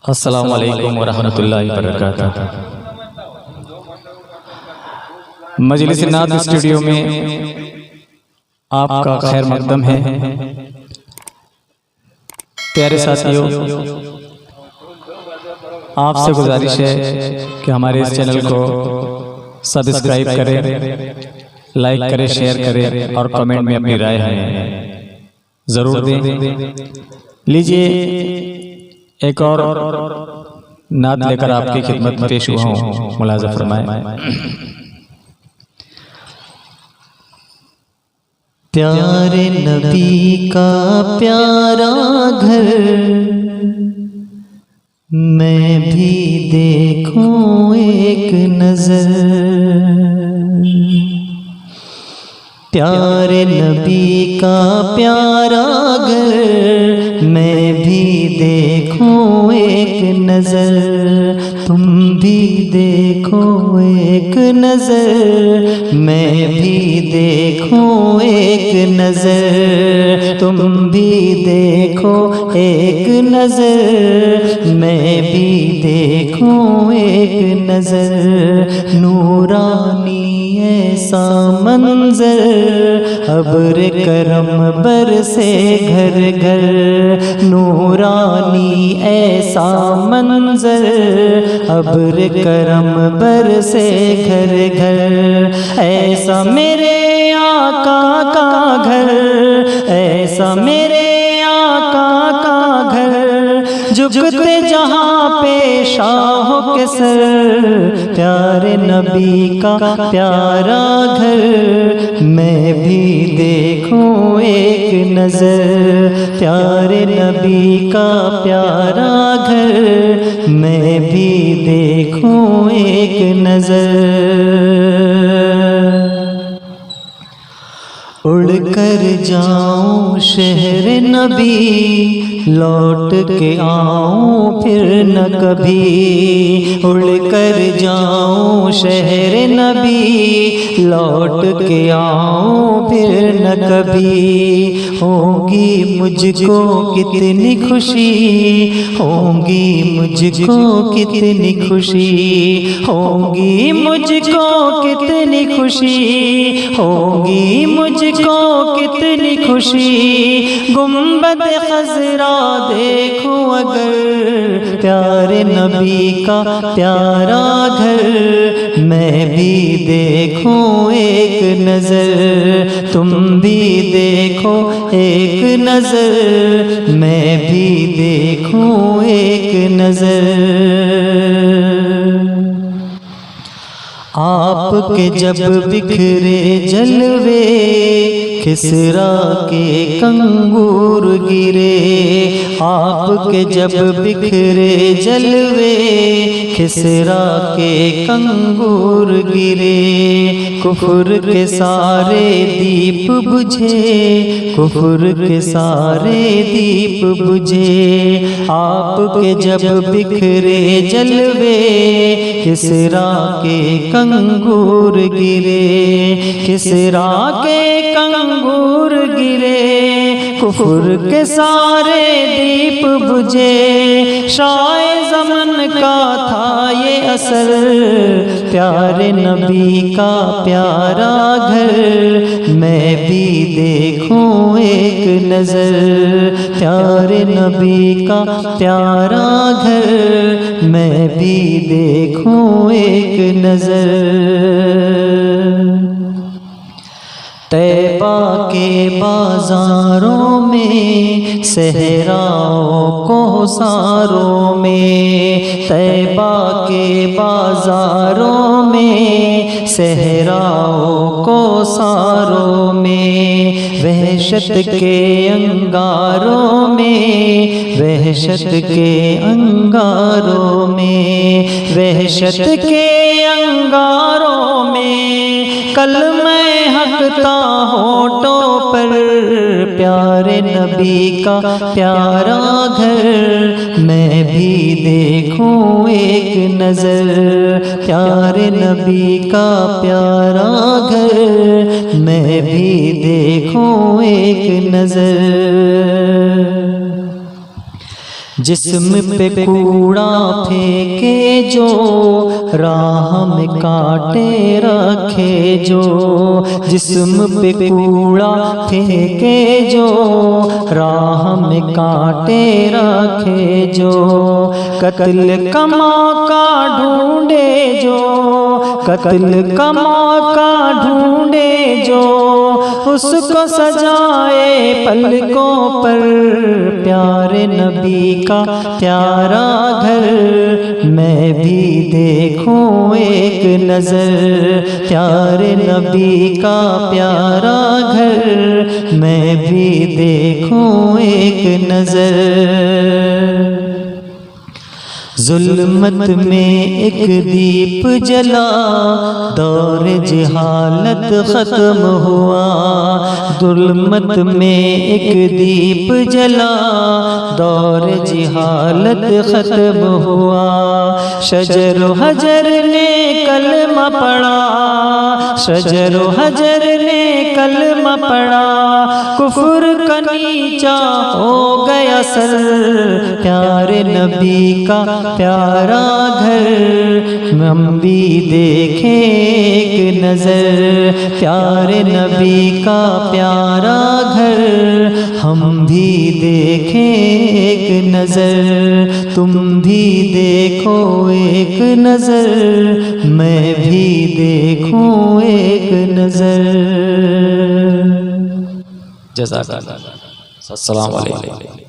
السلام علیکم ورحمۃ اللہ وبرکاتہ۔ مجلس نعت اسٹوڈیو میں آپ کا خیر مقدم ہے۔ پیارے ساتھیوں، آپ سے گزارش ہے کہ ہمارے اس چینل کو سبسکرائب کریں، لائک کریں، شیئر کریں اور کمنٹ میں اپنی رائے ہمیں ضرور دیں۔ لیجئے ایک اور نعت لے کر آپ کی خدمت میں پیش ہوا ہوں، ملاحظہ فرمائیں۔ پیارے نبی کا پیارا گھر میں بھی دیکھوں ایک نظر، پیارے نبی کا پیارا گھر میں بھی دیکھوں ایک نظر، تم بھی دیکھو ایک نظر، میں بھی دیکھوں ایک نظر، تم بھی دیکھو ایک نظر، میں بھی دیکھوں ایک نظر، نورانی ایسا منظر، ابر کرم برسے گھر گھر، نورانی ایسا منظر، ابر کرم برسے گھر گھر، ایسا میرے آقا کا گھر، ایسا میرے آقا کا گھر، جھکتے جہاں پہ شاہوں کے سر، پیارے نبی کا پیارا گھر میں بھی دیکھوں ایک نظر، پیارے نبی کا پیارا گھر میں بھی دیکھوں ایک نظر، اڑ کر جاؤں شہر نبی، لوٹ کے آؤں پھر نہ کبھی، اڑ کر جاؤں شہر نبی، لوٹ کے آؤں پھر نہ کبھی، ہوگی مجھ کو کتنی خوشی، ہوگی مجھ کو کتنی خوشی، ہوگی مجھ کو کتنی خوشی، ہوگی مجھ کو کتنی خوشی، گنبد خضرا دیکھوں اگر، پیارے نبی کا پیارا گھر میں بھی دیکھوں ایک نظر، تم بھی دیکھو ایک نظر، میں بھی دیکھوں ایک نظر، آپ کے جب بکھرے جلوے، کسریٰ کے کنگور گرے، آپ کے جب بکھرے جلوے، کسریٰ کے کنگور گرے، کفر کے سارے دیپ بجھے، کفر کے سارے دیپ بجھے، آپ کے جب بکھرے جلوے، کسریٰ کے کنگور گرے، کسریٰ کے کنگور گرے، کفر کے سارے دیپ بجھے، شاہ زمن کا تھا یہ اثر، پیارے نبی کا پیارا گھر میں بھی دیکھوں ایک نظر، پیارے نبی کا پیارا گھر میں بھی دیکھوں ایک نظر، طیبہ کے بازاروں میں، صحراؤں کوثروں میں، طیبہ کے بازاروں میں، صحراؤں کوثروں میں، وحشت کے انگاروں میں، وحشت کے انگاروں میں، وحشت کے انگاروں میں، کلمہ حق تا ہونٹوں پر، پیارے نبی کا پیارا گھر میں بھی دیکھوں ایک نظر، پیارے نبی کا پیارا گھر میں بھی دیکھوں ایک نظر، جسم پہ کوڑا پھینکے جو، راہ میں کانٹے رکھے جو، جسم پہ کوڑا پھینکے جو، راہ میں کانٹے رکھے جو، قتل کا موقع ڈھونڈے جو، قتل کا موقع ڈھونڈے جو، اس کو سجائے پلکوں پر پیارے نبی کا پیارا گھر، میں بھی دیکھوں ایک نظر پیارے نبی کا پیارا گھر، میں بھی دیکھوں ایک نظر۔ ظلمت میں ایک دیپ جلا، دور جہالت ختم ہوا، ظلمت میں ایک دیپ جلا، دور جہالت ختم ہوا، شجر و حجر نے کلمہ پڑھا، شجر و حجر نے کلمہ پڑھا، کفر کا نیچا ہو گیا سر، پیارے نبی کا پیارا گھر، ہم بھی دیکھیں ایک نظر پیارے نبی کا پیارا گھر، ہم بھی دیکھیں ایک نظر، تم بھی دیکھو ایک نظر، میں بھی دیکھوں ایک نظر۔ جزاک اللہ، السلام علیکم۔